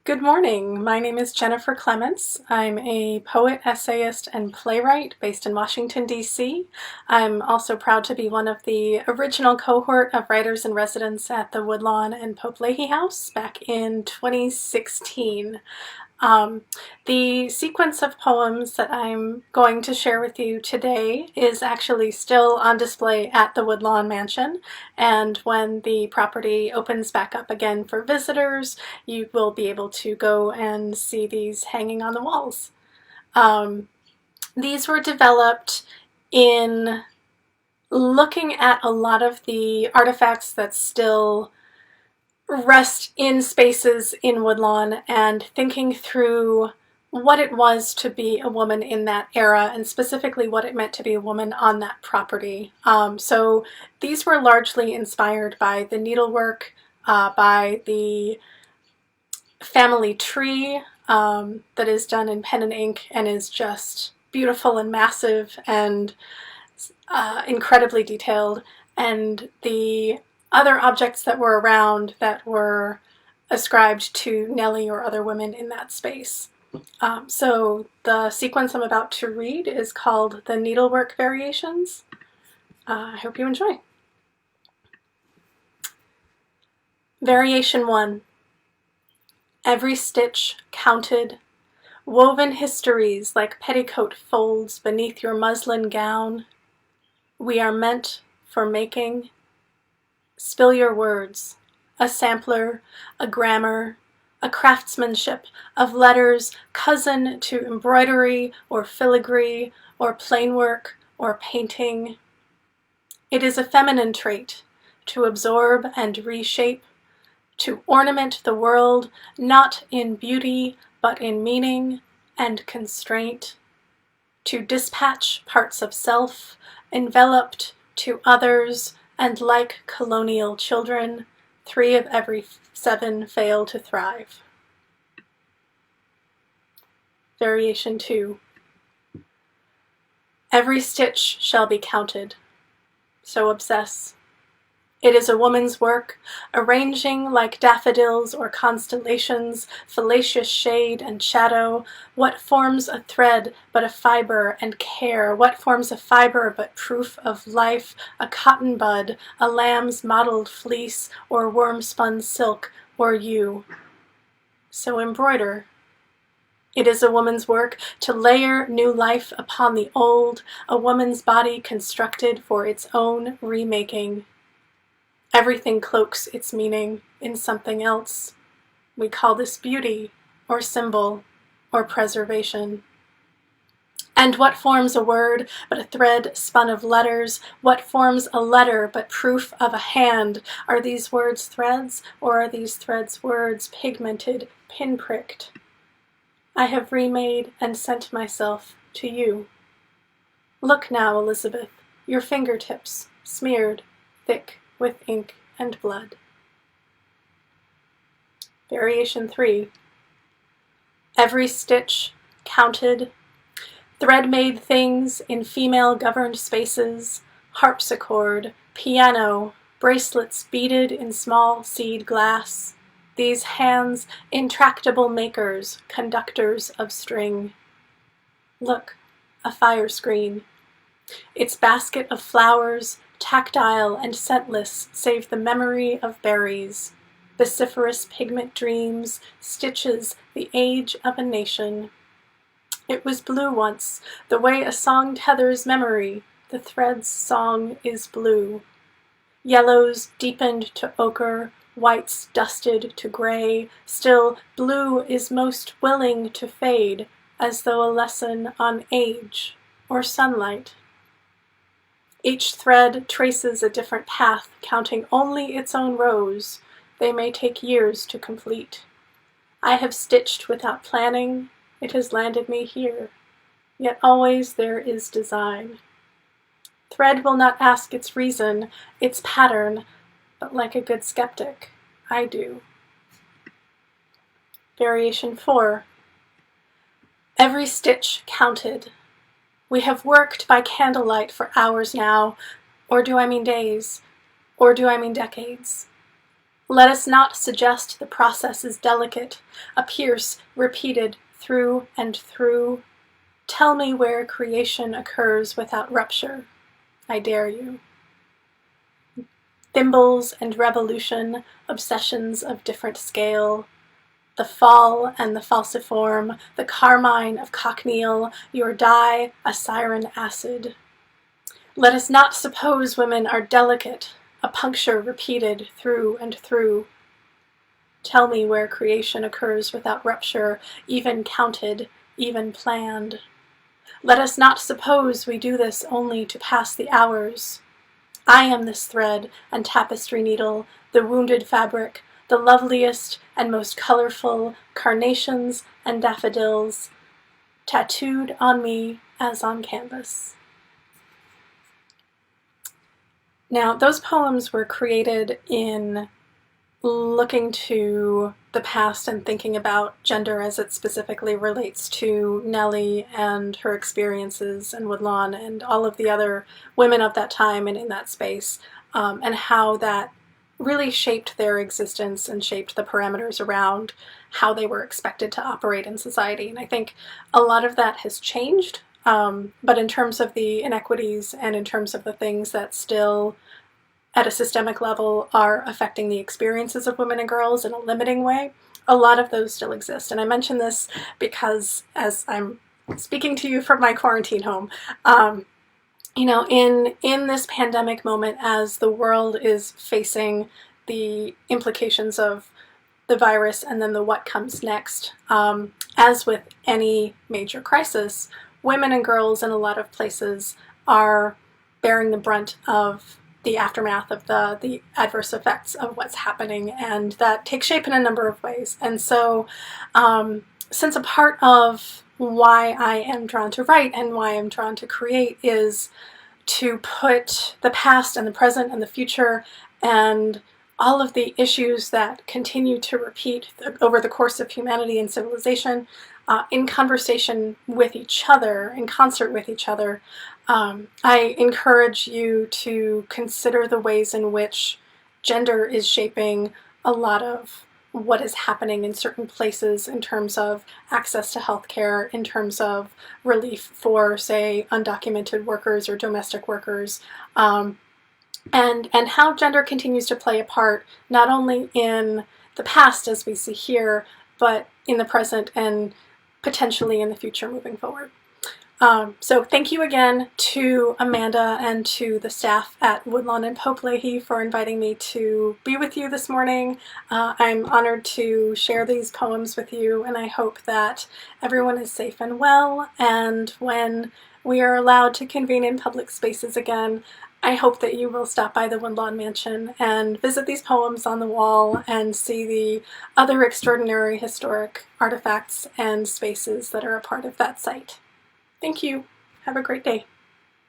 Good morning. My name is Jennifer Clements. I'm a poet, essayist, and playwright based in Washington, D.C. I'm also proud to be one of the original cohort of writers in residence at the Woodlawn and Pope-Leighey House back in 2016. Um, the sequence of poems that I'm going to share with you today is actually still on display at the Woodlawn Mansion, and when the property opens back up again for visitors, you will be able to go and see these hanging on the walls. These were developed in looking at a lot of the artifacts that still rest in spaces in Woodlawn and thinking through what it was to be a woman in that era and specifically what it meant to be a woman on that property. So these were largely inspired by the needlework, by the family tree that is done in pen and ink and is just beautiful and massive and incredibly detailed, and the other objects that were around that were ascribed to Nellie or other women in that space. So the sequence I'm about to read is called the Needlework Variations. I hope you enjoy. Variation 1. Every stitch counted, woven histories like petticoat folds beneath your muslin gown. We are meant for making. Spill your words, a sampler, a grammar, a craftsmanship of letters cousin to embroidery or filigree or plain work or painting. It is a feminine trait to absorb and reshape, to ornament the world not in beauty but in meaning and constraint, to dispatch parts of self enveloped to others, and like colonial children, 3 of every 7 fail to thrive. Variation 2. Every stitch shall be counted, so obsess. It is a woman's work, arranging like daffodils or constellations, fallacious shade and shadow. What forms a thread but a fiber and care? What forms a fiber but proof of life? A cotton bud, a lamb's mottled fleece, or worm-spun silk, or you. So embroider. It is a woman's work to layer new life upon the old, a woman's body constructed for its own remaking. Everything cloaks its meaning in something else. We call this beauty, or symbol, or preservation. And what forms a word but a thread spun of letters? What forms a letter but proof of a hand? Are these words threads, or are these threads words pigmented, pinpricked? I have remade and sent myself to you. Look now, Elizabeth, your fingertips, smeared, thick, with ink and blood. Variation 3. Every stitch counted, thread-made things in female-governed spaces, harpsichord, piano, bracelets beaded in small seed glass. These hands, intractable makers, conductors of string. Look, a fire screen. Its basket of flowers, tactile and scentless, save the memory of berries. Vociferous pigment dreams, stitches the age of a nation. It was blue once, the way a song tethers memory. The thread's song is blue. Yellows deepened to ochre, whites dusted to gray. Still, blue is most willing to fade, as though a lesson on age or sunlight. Each thread traces a different path, counting only its own rows. They may take years to complete. I have stitched without planning. It has landed me here. Yet always there is design. Thread will not ask its reason, its pattern, but like a good skeptic, I do. Variation 4. Every stitch counted. We have worked by candlelight for hours now, or do I mean days, or do I mean decades? Let us not suggest the process is delicate, a pierce repeated through and through. Tell me where creation occurs without rupture. I dare you. Thimbles and revolution, obsessions of different scale, the fall and the falciform, the carmine of cochineal, your dye a siren acid. Let us not suppose women are delicate, a puncture repeated through and through. Tell me where creation occurs without rupture, even counted, even planned. Let us not suppose we do this only to pass the hours. I am this thread and tapestry needle, the wounded fabric, the loveliest and most colorful carnations and daffodils, tattooed on me as on canvas. Now, those poems were created in looking to the past and thinking about gender as it specifically relates to Nellie and her experiences in Woodlawn and all of the other women of that time and in that space, and how that really shaped their existence and shaped the parameters around how they were expected to operate in society. And I think a lot of that has changed, but in terms of the inequities and in terms of the things that still at a systemic level are affecting the experiences of women and girls in a limiting way, a lot of those still exist. And I mention this because as I'm speaking to you from my quarantine home, you know, in this pandemic moment, as the world is facing the implications of the virus and then the what comes next, as with any major crisis, women and girls in a lot of places are bearing the brunt of the aftermath of the adverse effects of what's happening, and that takes shape in a number of ways. And so since a part of why I am drawn to write and why I'm drawn to create is to put the past and the present and the future and all of the issues that continue to repeat over the course of humanity and civilization in conversation with each other, in concert with each other, I encourage you to consider the ways in which gender is shaping a lot of what is happening in certain places in terms of access to healthcare, in terms of relief for, say, undocumented workers or domestic workers, and how gender continues to play a part not only in the past as we see here, but in the present and potentially in the future moving forward. So thank you again to Amanda and to the staff at Woodlawn and Pope-Leighey for inviting me to be with you this morning. I'm honored to share these poems with you, and I hope that everyone is safe and well, and when we are allowed to convene in public spaces again, I hope that you will stop by the Woodlawn Mansion and visit these poems on the wall and see the other extraordinary historic artifacts and spaces that are a part of that site. Thank you. Have a great day.